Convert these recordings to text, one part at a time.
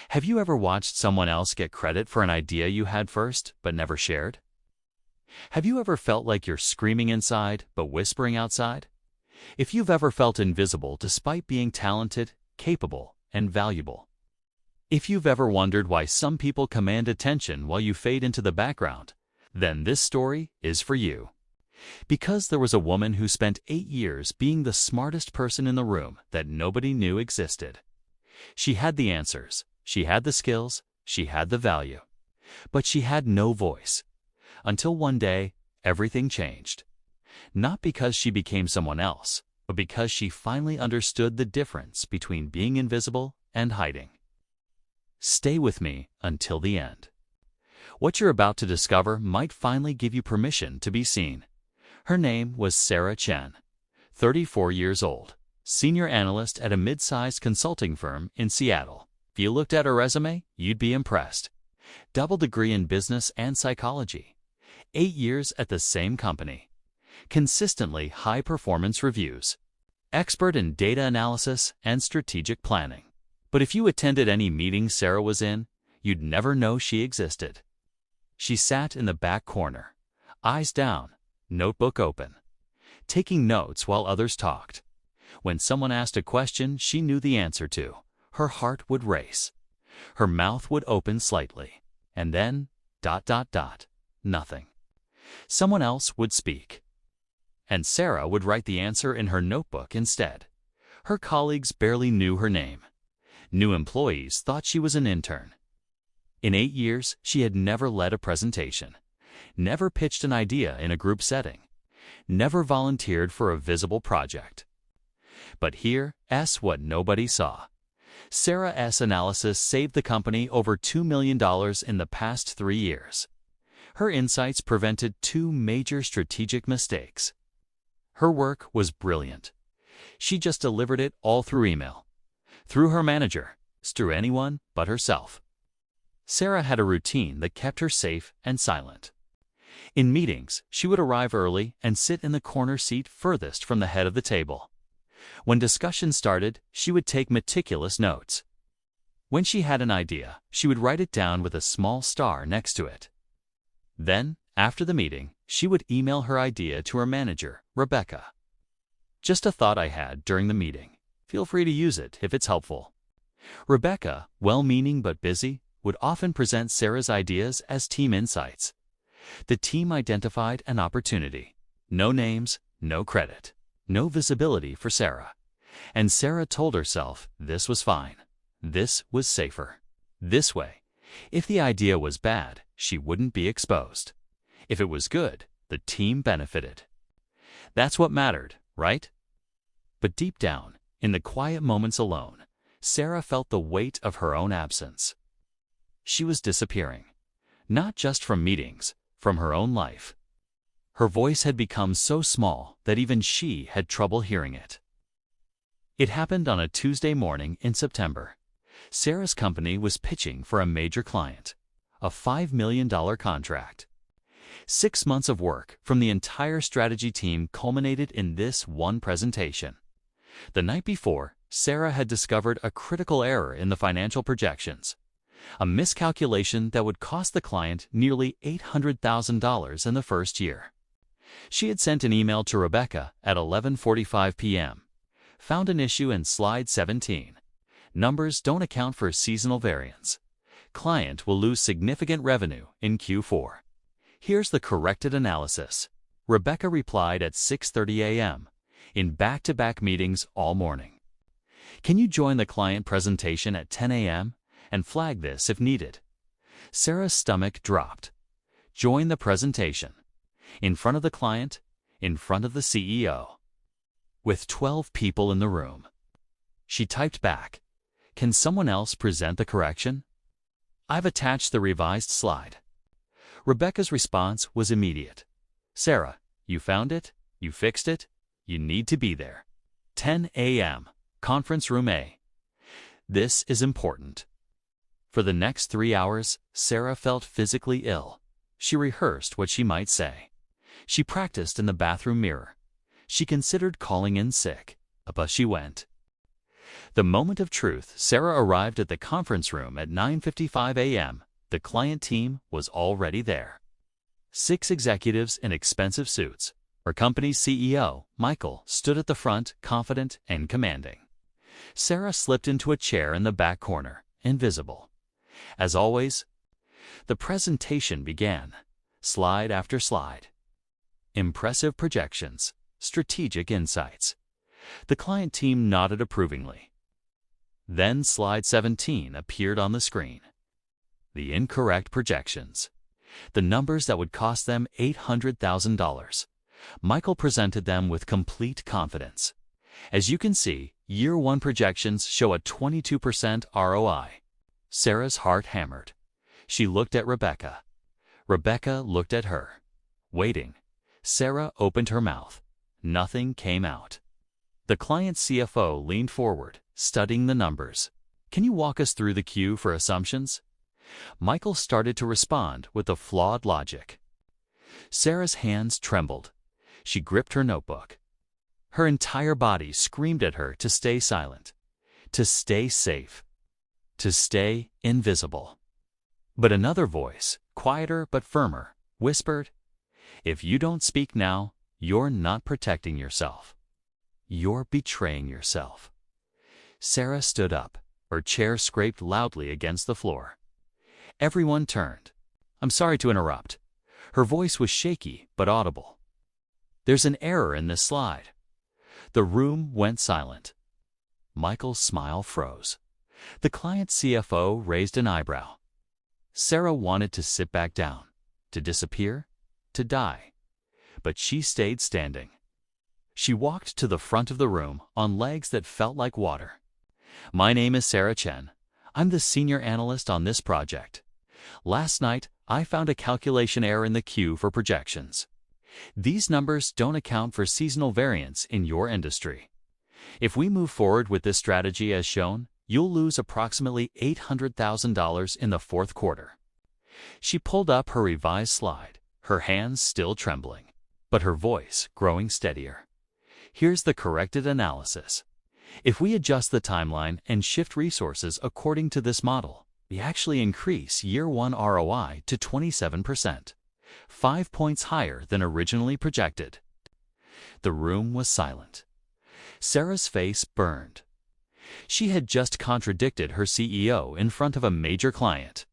Have you ever watched someone else get credit for an idea you had first, but never shared? Have you ever felt like you're screaming inside, but whispering outside? If you've ever felt invisible despite being talented, capable, and valuable. If you've ever wondered why some people command attention while you fade into the background, then this story is for you. Because there was a woman who spent 8 years being the smartest person in the room that nobody knew existed. She had the answers, she had the skills, she had the value, but she had no voice. Until one day, everything changed. Not because she became someone else, but because she finally understood the difference between being invisible and hiding. Stay with me until the end. What you're about to discover might finally give you permission to be seen. Her name was Sarah Chen, 34 years old, senior analyst at a mid-sized consulting firm in Seattle. If you looked at her resume, you'd be impressed. Double degree in business and psychology. 8 years at the same company. Consistently high performance reviews. Expert in data analysis and strategic planning. But if you attended any meeting Sarah was in, you'd never know she existed. She sat in the back corner, eyes down, notebook open, taking notes while others talked. When someone asked a question she knew the answer to, her heart would race. Her mouth would open slightly, and then, ... nothing. Someone else would speak. And Sarah would write the answer in her notebook instead. Her colleagues barely knew her name. New employees thought she was an intern. In 8 years, she had never led a presentation, never pitched an idea in a group setting, never volunteered for a visible project. But here's what nobody saw. Sarah's analysis saved the company over $2 million in the past 3 years. Her insights prevented 2 major strategic mistakes. Her work was brilliant. She just delivered it all through email, through her manager, through anyone but herself. Sarah had a routine that kept her safe and silent. In meetings, she would arrive early and sit in the corner seat furthest from the head of the table. When discussion started, she would take meticulous notes. When she had an idea, she would write it down with a small star next to it. Then, after the meeting, she would email her idea to her manager, Rebecca. "Just a thought I had during the meeting. Feel free to use it if it's helpful." Rebecca, well-meaning but busy, would often present Sarah's ideas as team insights. The team identified an opportunity. No names, no credit, no visibility for Sarah. And Sarah told herself this was fine. This was safer. This way, if the idea was bad, she wouldn't be exposed. If it was good, the team benefited. That's what mattered, right? But deep down, in the quiet moments alone, Sarah felt the weight of her own absence. She was disappearing, not just from meetings, from her own life. Her voice had become so small that even she had trouble hearing it. It happened on a Tuesday morning in September. Sarah's company was pitching for a major client, a $5 million contract. 6 months of work from the entire strategy team culminated in this one presentation. The night before, Sarah had discovered a critical error in the financial projections, a miscalculation that would cost the client nearly $800,000 in the first year. She had sent an email to Rebecca at 11:45 p.m. Found an issue in slide 17. Numbers don't account for seasonal variance. Client will lose significant revenue in Q4. Here's the corrected analysis. Rebecca replied at 6:30 a.m. in back-to-back meetings all morning. Can you join the client presentation at 10 a.m. and flag this if needed? Sarah's stomach dropped. Join the presentation. In front of the client, in front of the CEO. With 12 people in the room. She typed back, "Can someone else present the correction? I've attached the revised slide." Rebecca's response was immediate. "Sarah, you found it? You fixed it? You need to be there. 10 a.m., conference room A. This is important." For the next 3 hours, Sarah felt physically ill. She rehearsed what she might say. She practiced in the bathroom mirror. She considered calling in sick, but she went. The moment of truth. Sarah arrived at the conference room at 9:55 a.m. The client team was already there. 6 executives in expensive suits. Her company's CEO, Michael, stood at the front, confident and commanding. Sarah slipped into a chair in the back corner, invisible. As always, the presentation began, slide after slide. Impressive projections, strategic insights. The client team nodded approvingly. Then slide 17 appeared on the screen. The incorrect projections. The numbers that would cost them $800,000. Michael presented them with complete confidence. As you can see, year 1 projections show a 22% ROI. Sarah's heart hammered. She looked at Rebecca. Rebecca looked at her. Waiting. Sarah opened her mouth. Nothing came out. The client's CFO leaned forward, studying the numbers. Can you walk us through the queue for assumptions? Michael started to respond with a flawed logic. Sarah's hands trembled. She gripped her notebook. Her entire body screamed at her to stay silent, to stay safe, to stay invisible. But another voice, quieter but firmer, whispered, "If you don't speak now, you're not protecting yourself. You're betraying yourself." Sarah stood up. Her chair scraped loudly against the floor. Everyone turned. "I'm sorry to interrupt." Her voice was shaky but audible. "There's an error in this slide." The room went silent. Michael's smile froze. The client's CFO raised an eyebrow. Sarah wanted to sit back down, to disappear, to die. But she stayed standing. She walked to the front of the room on legs that felt like water. "My name is Sarah Chen. I'm the senior analyst on this project. Last night, I found a calculation error in the queue for projections. These numbers don't account for seasonal variance in your industry. If we move forward with this strategy as shown, you'll lose approximately $800,000 in the 4th quarter. She pulled up her revised slide, her hands still trembling, but her voice growing steadier. "Here's the corrected analysis. If we adjust the timeline and shift resources according to this model, we actually increase year 1 ROI to 27%, 5 points higher than originally projected." The room was silent. Sarah's face burned. She had just contradicted her CEO in front of a major client.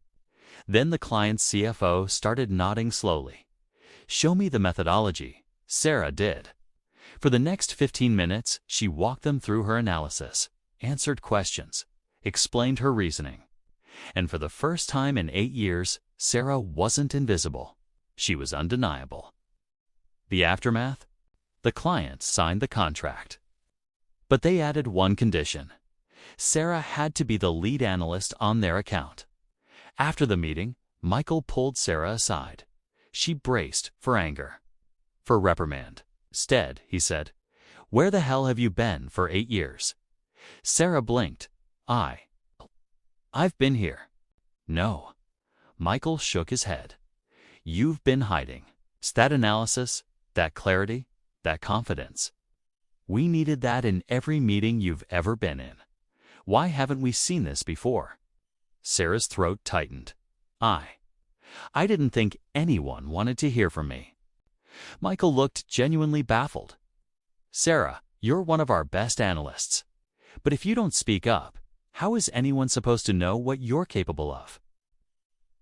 Then the client's CFO started nodding slowly. "Show me the methodology." Sarah did. For the next 15 minutes, she walked them through her analysis, answered questions, explained her reasoning. And for the first time in 8 years, Sarah wasn't invisible. She was undeniable. The aftermath? The client signed the contract. But they added one condition. Sarah had to be the lead analyst on their account. After the meeting, Michael pulled Sarah aside. She braced for anger, for reprimand. "Instead," he said, "where the hell have you been for 8 years?" Sarah blinked. I've been here." "No." Michael shook his head. "You've been hiding. It's that analysis, that clarity, that confidence. We needed that in every meeting you've ever been in. Why haven't we seen this before?" Sarah's throat tightened. I didn't think anyone wanted to hear from me." Michael looked genuinely baffled. "Sarah, you're one of our best analysts. But if you don't speak up, how is anyone supposed to know what you're capable of?"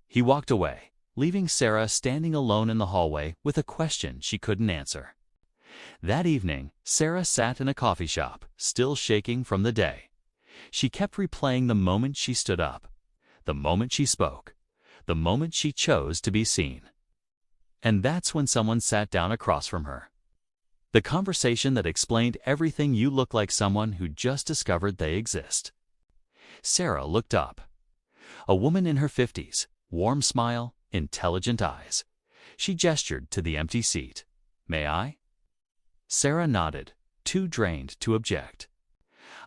He walked away, leaving Sarah standing alone in the hallway with a question she couldn't answer. That evening, Sarah sat in a coffee shop, still shaking from the day. She kept replaying the moment she stood up, the moment she spoke, the moment she chose to be seen. And that's when someone sat down across from her. The conversation that explained everything. "You look like someone who just discovered they exist." Sarah looked up. A woman in her 50s, warm smile, intelligent eyes. She gestured to the empty seat. "May I?" Sarah nodded, too drained to object.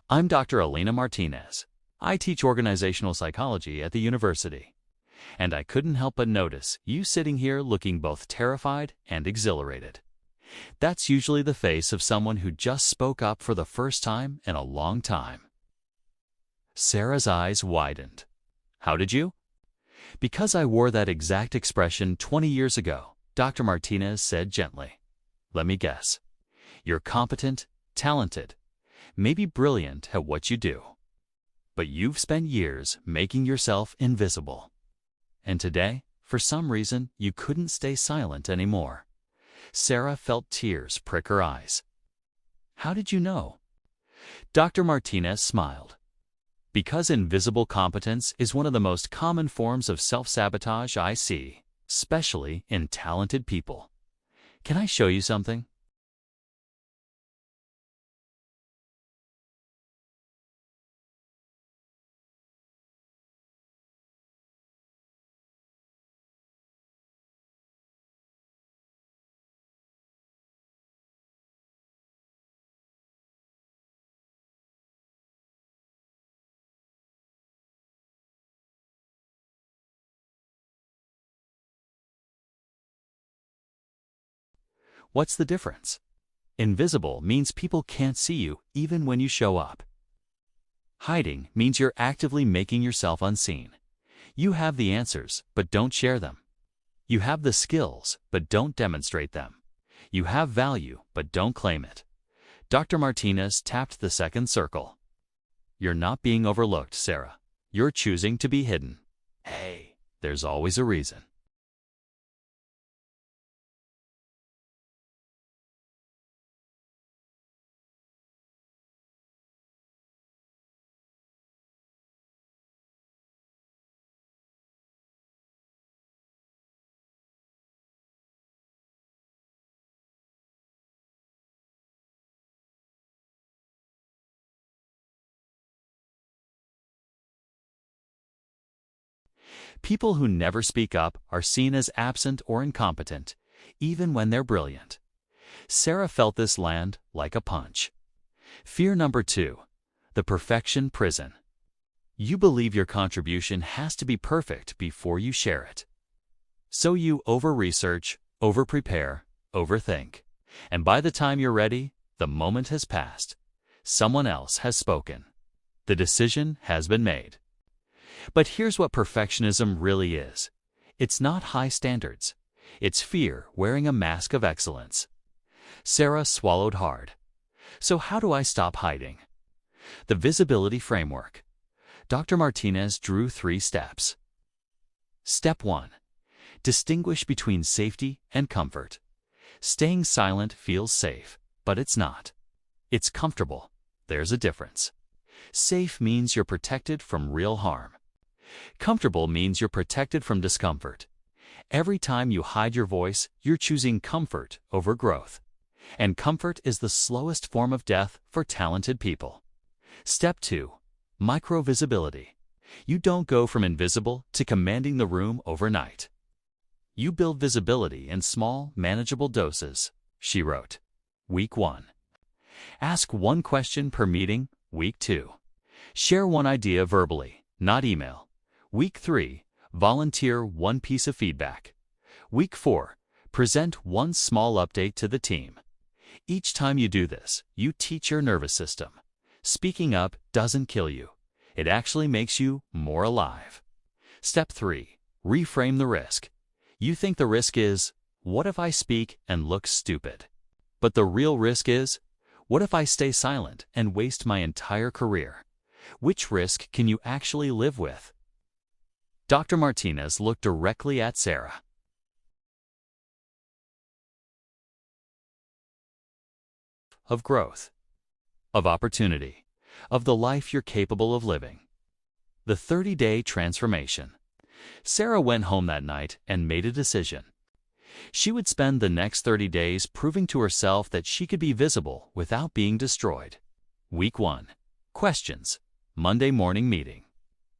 "I'm Dr. Elena Martinez. I teach organizational psychology at the university. And I couldn't help but notice you sitting here looking both terrified and exhilarated. That's usually the face of someone who just spoke up for the first time in a long time." Sarah's eyes widened. How did you? Because I wore that exact expression 20 years ago, Dr. Martinez said gently. Let me guess. You're competent, talented, maybe brilliant at what you do. But you've spent years making yourself invisible. And today, for some reason, you couldn't stay silent anymore. Sarah felt tears prick her eyes. How did you know? Dr. Martinez smiled. Because invisible competence is one of the most common forms of self-sabotage I see, especially in talented people. Can I show you something? What's the difference? Invisible means people can't see you even when you show up. Hiding means you're actively making yourself unseen. You have the answers, but don't share them. You have the skills, but don't demonstrate them. You have value, but don't claim it. Dr. Martinez tapped the second circle. You're not being overlooked, Sarah. You're choosing to be hidden. Hey, there's always a reason. People who never speak up are seen as absent or incompetent, even when they're brilliant. Sarah felt this land like a punch. Fear number 2, the perfection prison. You believe your contribution has to be perfect before you share it. So you over-research, over-prepare, overthink. And by the time you're ready, the moment has passed. Someone else has spoken. The decision has been made. But here's what perfectionism really is. It's not high standards. It's fear wearing a mask of excellence. Sarah swallowed hard. So how do I stop hiding? The visibility framework. Dr. Martinez drew 3 steps. Step 1. Distinguish between safety and comfort. Staying silent feels safe, but it's not. It's comfortable. There's a difference. Safe means you're protected from real harm. Comfortable means you're protected from discomfort. Every time you hide your voice, you're choosing comfort over growth. And comfort is the slowest form of death for talented people. Step 2. Micro-visibility. You don't go from invisible to commanding the room overnight. You build visibility in small, manageable doses, she wrote. Week 1. Ask 1 question per meeting. Week 2. Share 1 idea verbally, not email. Week 3. Volunteer 1 piece of feedback. Week 4. Present 1 small update to the team. Each time you do this, you teach your nervous system. Speaking up doesn't kill you. It actually makes you more alive. Step 3. Reframe the risk. You think the risk is, what if I speak and look stupid? But the real risk is, what if I stay silent and waste my entire career? Which risk can you actually live with? Dr. Martinez looked directly at Sarah. Of growth, of opportunity, of the life you're capable of living. The 30-day transformation. Sarah went home that night and made a decision. She would spend the next 30 days proving to herself that she could be visible without being destroyed. Week 1. Questions. Monday morning meeting.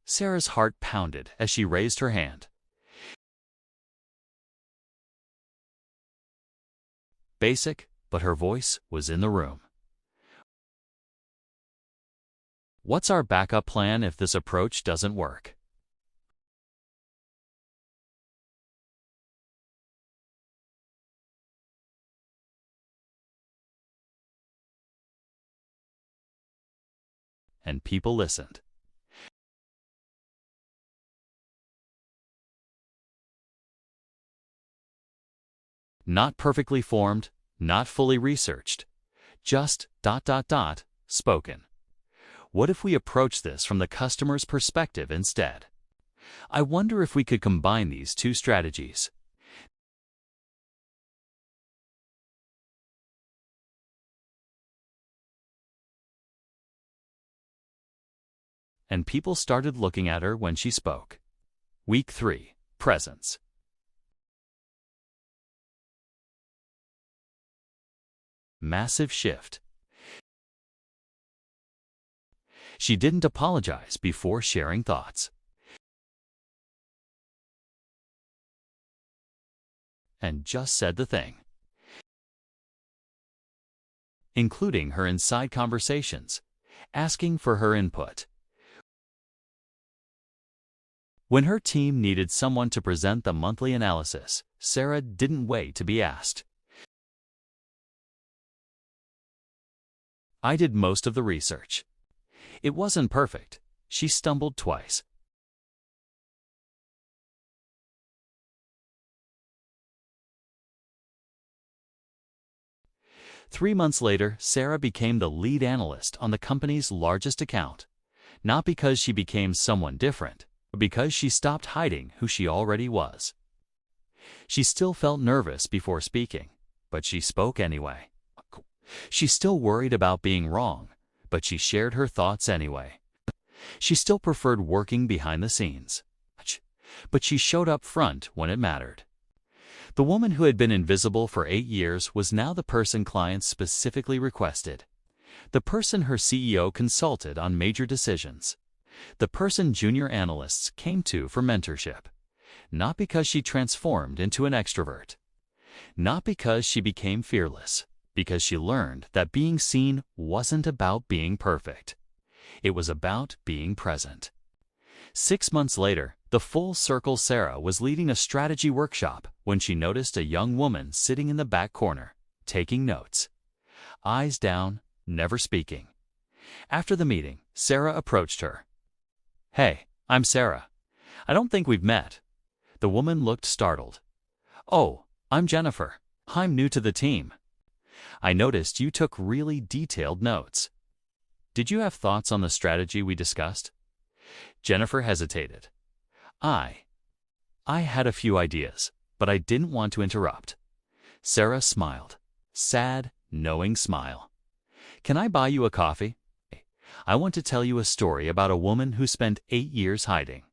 Sarah's heart pounded as she raised her hand. Basic, but her voice was in the room. What's our backup plan if this approach doesn't work? And people listened. Not perfectly formed, not fully researched. Just ... spoken. What if we approach this from the customer's perspective instead? I wonder if we could combine these two strategies. And people started looking at her when she spoke. Week 3. Presence. Massive shift. She didn't apologize before sharing thoughts. And just said the thing. Including her inside conversations, asking for her input. When her team needed someone to present the monthly analysis, Sarah didn't wait to be asked. I did most of the research. It wasn't perfect. She stumbled twice. Three months later, Sarah became the lead analyst on the company's largest account. Not because she became someone different, but because she stopped hiding who she already was. She still felt nervous before speaking, but she spoke anyway. She still worried about being wrong, but she shared her thoughts anyway. She still preferred working behind the scenes, but she showed up front when it mattered. The woman who had been invisible for 8 years was now the person clients specifically requested. The person her CEO consulted on major decisions. The person junior analysts came to for mentorship. Not because she transformed into an extrovert. Not because she became fearless. Because she learned that being seen wasn't about being perfect. It was about being present. 6 months later, the full circle Sarah was leading a strategy workshop when she noticed a young woman sitting in the back corner, taking notes. Eyes down, never speaking. After the meeting, Sarah approached her. "Hey, I'm Sarah. I don't think we've met." The woman looked startled. "Oh, I'm Jennifer. I'm new to the team. I noticed you took really detailed notes. Did you have thoughts on the strategy we discussed?" Jennifer hesitated. I had a few ideas, but I didn't want to interrupt. Sarah smiled. Sad, knowing smile. "Can I buy you a coffee? I want to tell you a story about a woman who spent 8 years hiding.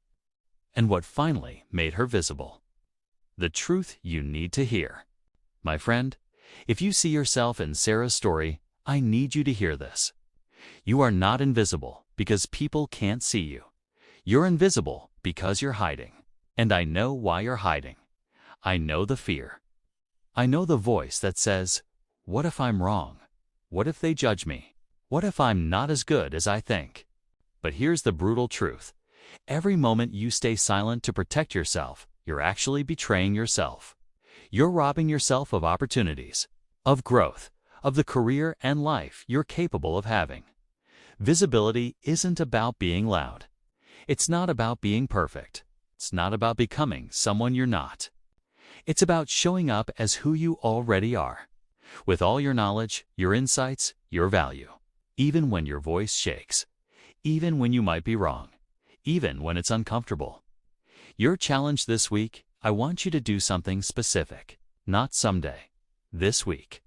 And what finally made her visible. The truth you need to hear. My friend, if you see yourself in Sarah's story, I need you to hear this. You are not invisible because people can't see you. You're invisible because you're hiding. And I know why you're hiding. I know the fear. I know the voice that says, what if I'm wrong? What if they judge me? What if I'm not as good as I think? But here's the brutal truth. Every moment you stay silent to protect yourself, you're actually betraying yourself. You're robbing yourself of opportunities, of growth, of the career and life you're capable of having. Visibility isn't about being loud. It's not about being perfect. It's not about becoming someone you're not. It's about showing up as who you already are, with all your knowledge, your insights, your value, even when your voice shakes, even when you might be wrong, even when it's uncomfortable. Your challenge this week, I want you to do something specific, not someday, this week.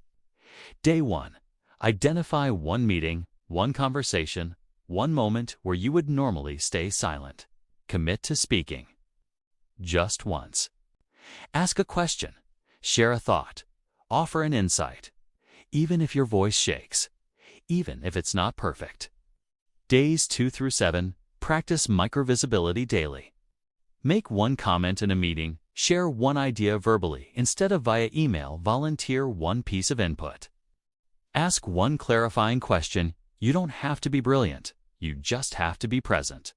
Day 1. Identify one meeting, one conversation, one moment where you would normally stay silent. Commit to speaking. Just once. Ask a question, share a thought, offer an insight, even if your voice shakes, even if it's not perfect. Days 2 through 7, practice microvisibility daily. Make one comment in a meeting, share one idea verbally instead of via email, volunteer one piece of input. Ask one clarifying question. You don't have to be brilliant, you just have to be present.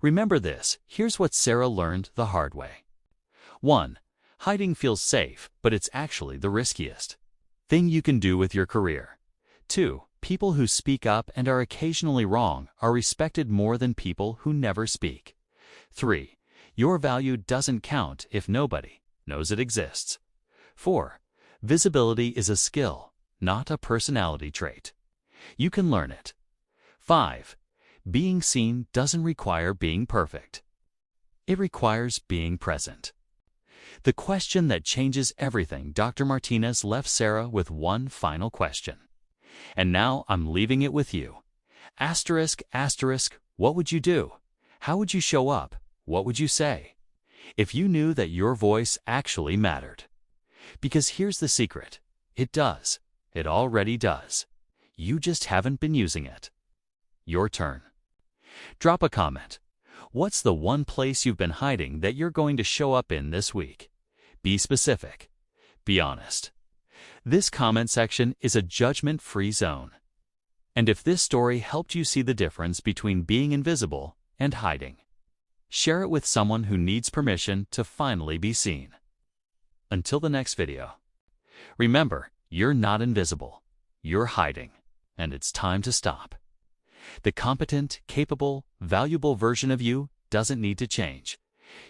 Remember this, here's what Sarah learned the hard way. 1. Hiding feels safe, but it's actually the riskiest thing you can do with your career. 2. People who speak up and are occasionally wrong are respected more than people who never speak. 3. Your value doesn't count if nobody knows it exists. 4. Visibility is a skill, not a personality trait. You can learn it. 5. Being seen doesn't require being perfect. It requires being present. The question that changes everything. Dr. Martinez left Sarah with one final question. And now I'm leaving it with you. Asterisk, asterisk, what would you do? How would you show up? What would you say? If you knew that your voice actually mattered. Because here's the secret. It does. It already does. You just haven't been using it. Your turn. Drop a comment. What's the one place you've been hiding that you're going to show up in this week? Be specific. Be honest. This comment section is a judgment-free zone. And if this story helped you see the difference between being invisible and hiding, share it with someone who needs permission to finally be seen. Until the next video, remember, you're not invisible. You're hiding, and it's time to stop. The competent, capable, valuable version of you doesn't need to change.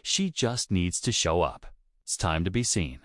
She just needs to show up. It's time to be seen.